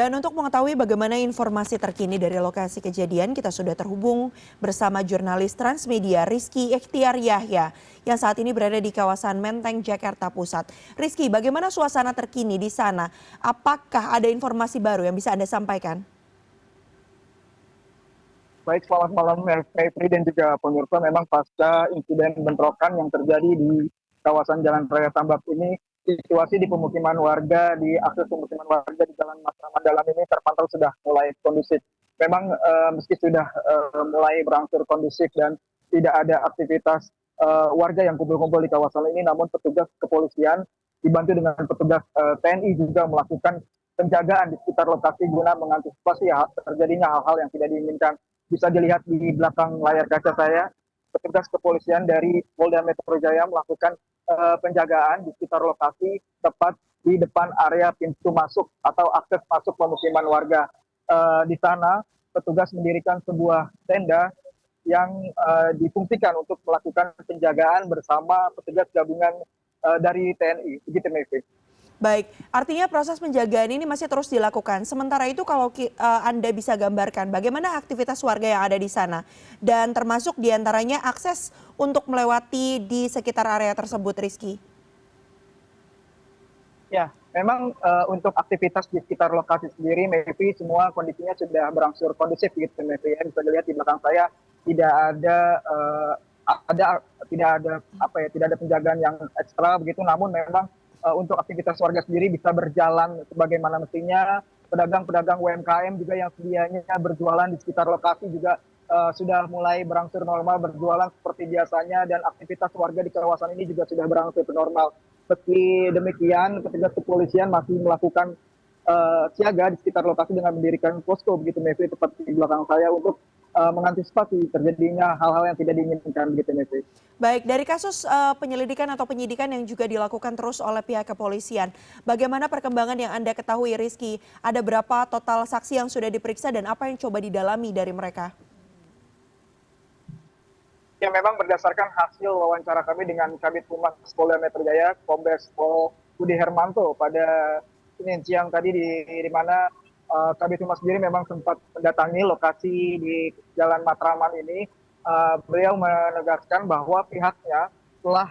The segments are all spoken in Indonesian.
Dan untuk mengetahui bagaimana informasi terkini dari lokasi kejadian, kita sudah terhubung bersama jurnalis Transmedia Rizky Ikhtiar Yahya yang saat ini berada di kawasan Menteng, Jakarta Pusat. Rizky, bagaimana suasana terkini di sana? Apakah ada informasi baru yang bisa Anda sampaikan? Baik, selamat malam Mevri dan juga pemirsa. Memang pasca insiden bentrokan yang terjadi di kawasan Jalan Raya Tambak ini, situasi di pemukiman warga, di akses pemukiman warga di Jalan Matraman Dalam ini terpantau sudah mulai kondusif. Memang meski sudah mulai berangsur kondusif dan tidak ada aktivitas warga yang kumpul-kumpul di kawasan ini, namun petugas kepolisian dibantu dengan petugas TNI juga melakukan penjagaan di sekitar lokasi guna mengantisipasi terjadinya hal-hal yang tidak diinginkan. Bisa dilihat di belakang layar kaca saya, petugas kepolisian dari Polda Metro Jaya melakukan penjagaan di sekitar lokasi tepat di depan area pintu masuk atau akses masuk pemukiman warga. Di sana petugas mendirikan sebuah tenda yang difungsikan untuk melakukan penjagaan bersama petugas gabungan dari TNI. Begitu, Mevri. Baik, artinya proses penjagaan ini masih terus dilakukan. Sementara itu kalau Anda bisa gambarkan bagaimana aktivitas warga yang ada di sana dan termasuk diantaranya akses untuk melewati di sekitar area tersebut, Rizky. Ya, memang untuk aktivitas di sekitar lokasi sendiri, Mevri, semua kondisinya sudah berangsur kondusif gitu, Mevri. Bisa dilihat di belakang saya tidak ada tidak ada penjagaan yang ekstra begitu, namun memang untuk aktivitas warga sendiri bisa berjalan sebagaimana mestinya. Pedagang-pedagang UMKM juga yang sedianya berjualan di sekitar lokasi juga sudah mulai berangsur normal berjualan seperti biasanya, dan aktivitas warga di kawasan ini juga sudah berangsur normal. Meski demikian, petugas kepolisian masih melakukan siaga di sekitar lokasi dengan mendirikan posko begitu, Mevri, tepat di belakang saya untuk mengantisipasi terjadinya hal-hal yang tidak diinginkan begitu, Mevri. Baik, dari kasus penyelidikan atau penyidikan yang juga dilakukan terus oleh pihak kepolisian, bagaimana perkembangan yang Anda ketahui, Rizky? Ada berapa total saksi yang sudah diperiksa dan apa yang coba didalami dari mereka? Ya, memang berdasarkan hasil wawancara kami dengan Kabid Humas Polda Metro Jaya, Kombes Pol Budi Hermanto pada Senin siang tadi, di mana Kabid Humas sendiri memang sempat mendatangi lokasi di Jalan Matraman ini. Beliau menegaskan bahwa pihaknya telah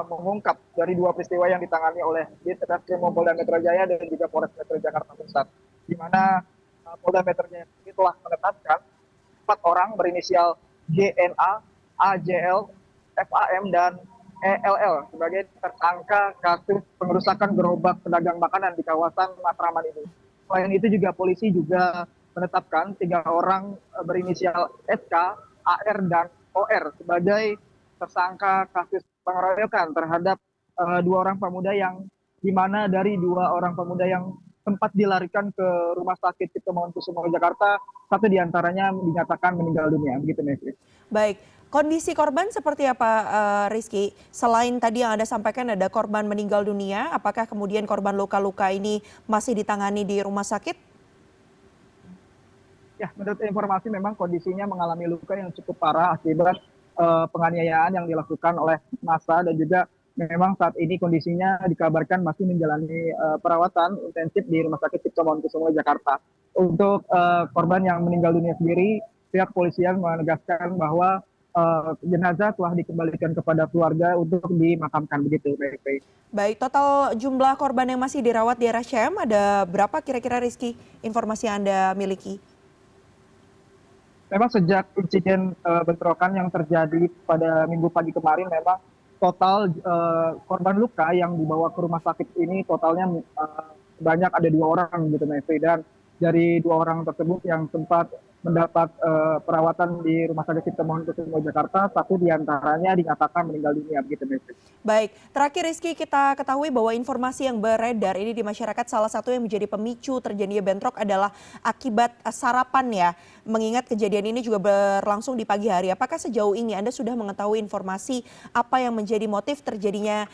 mengungkap dari dua peristiwa yang ditangani oleh Ditreskrim Polda Metro Jaya dan juga Polres Metro Jakarta Pusat, di mana Polda Metro Jaya ini telah menetapkan 4 orang berinisial JNA, AJL, FAM, dan ELL sebagai tersangka kasus pengerusakan gerobak pedagang makanan di kawasan Matraman ini. Selain itu juga polisi juga menetapkan 3 orang berinisial SK, AR, dan OR sebagai tersangka kasus pengeroyokan terhadap 2 orang pemuda, yang di mana dari 2 orang pemuda yang sempat dilarikan ke Rumah Sakit Cipto Mangunkusumo Jakarta, satu diantaranya dinyatakan meninggal dunia. Begitu, Mevri. Baik, kondisi korban seperti apa, Rizky? Selain tadi yang Anda sampaikan ada korban meninggal dunia, apakah kemudian korban luka-luka ini masih ditangani di rumah sakit? Ya, menurut informasi memang kondisinya mengalami luka yang cukup parah akibat penganiayaan yang dilakukan oleh massa, dan juga memang saat ini kondisinya dikabarkan masih menjalani perawatan intensif di Rumah Sakit Cipto Mangunkusumo Jakarta. Untuk korban yang meninggal dunia sendiri, pihak polisian menegaskan bahwa jenazah telah dikembalikan kepada keluarga untuk dimakamkan begitu, Mevri. Baik, total jumlah korban yang masih dirawat di RSCM ada berapa kira-kira, Rizky? Informasi yang Anda miliki? Memang sejak insiden bentrokan yang terjadi pada Minggu pagi kemarin, memang total korban luka yang dibawa ke rumah sakit ini totalnya sebanyak ada 2 orang gitu, Mevri. Dan dari 2 orang tersebut yang sempat mendapat perawatan di Rumah Sakit Cipto Mangunkusumo Jakarta, satu diantaranya dinyatakan meninggal dunia begitu, Mevri. Baik, terakhir Rizky, kita ketahui bahwa informasi yang beredar ini di masyarakat salah satu yang menjadi pemicu terjadinya bentrok adalah akibat sarapan ya. Mengingat kejadian ini juga berlangsung di pagi hari. Apakah sejauh ini Anda sudah mengetahui informasi apa yang menjadi motif terjadinya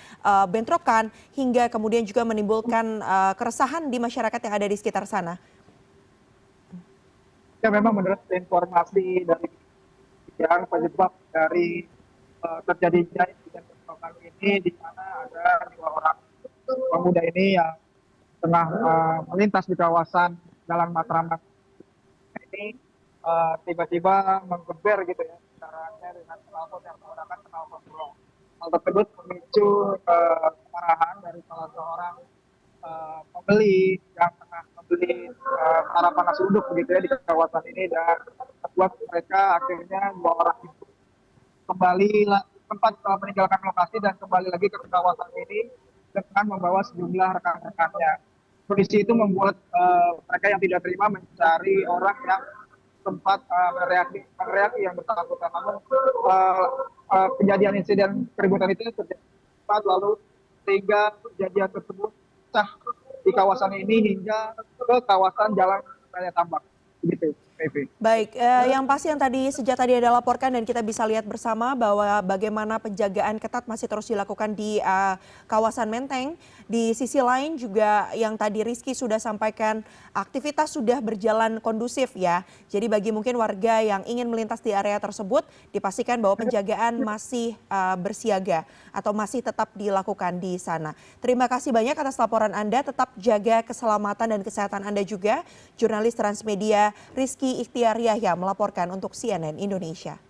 bentrokan hingga kemudian juga menimbulkan keresahan di masyarakat yang ada di sekitar sana? Ya, memang menurut informasi dari yang penyebab dari terjadinya insiden bentrokan ini, di mana ada 2 orang pemuda ini yang tengah melintas di kawasan Jalan Matraman ini tiba-tiba menggeber gitu ya kendaraannya dengan knalpot yang menggunakan knalpot blok. Hal tersebut memicu kemarahan dari salah seorang pembeli yang tengah membeli sarapan nasi uduk begitu ya di kawasan ini dan membuat mereka akhirnya dua orang itu kembali sempat meninggalkan lokasi dan kembali lagi ke kawasan ini dengan membawa sejumlah rekan-rekannya. Kondisi itu membuat mereka yang tidak terima mencari orang yang sempat meneriaki yang bersangkutan. Namun kejadian insiden keributan itu terjadi cepat lalu sehingga kejadian tersebut pecah di kawasan ini hingga ke kawasan Jalan Raya Tambak. Begitu, Mevri. Baik, yang pasti yang sejak tadi Anda laporkan dan kita bisa lihat bersama bahwa bagaimana penjagaan ketat masih terus dilakukan di kawasan Menteng. Di sisi lain juga yang tadi Rizky sudah sampaikan aktivitas sudah berjalan kondusif ya. Jadi bagi mungkin warga yang ingin melintas di area tersebut dipastikan bahwa penjagaan masih bersiaga atau masih tetap dilakukan di sana. Terima kasih banyak atas laporan Anda, tetap jaga keselamatan dan kesehatan Anda juga. Jurnalis Transmedia Rizky Ikhtiar Yahya melaporkan untuk CNN Indonesia.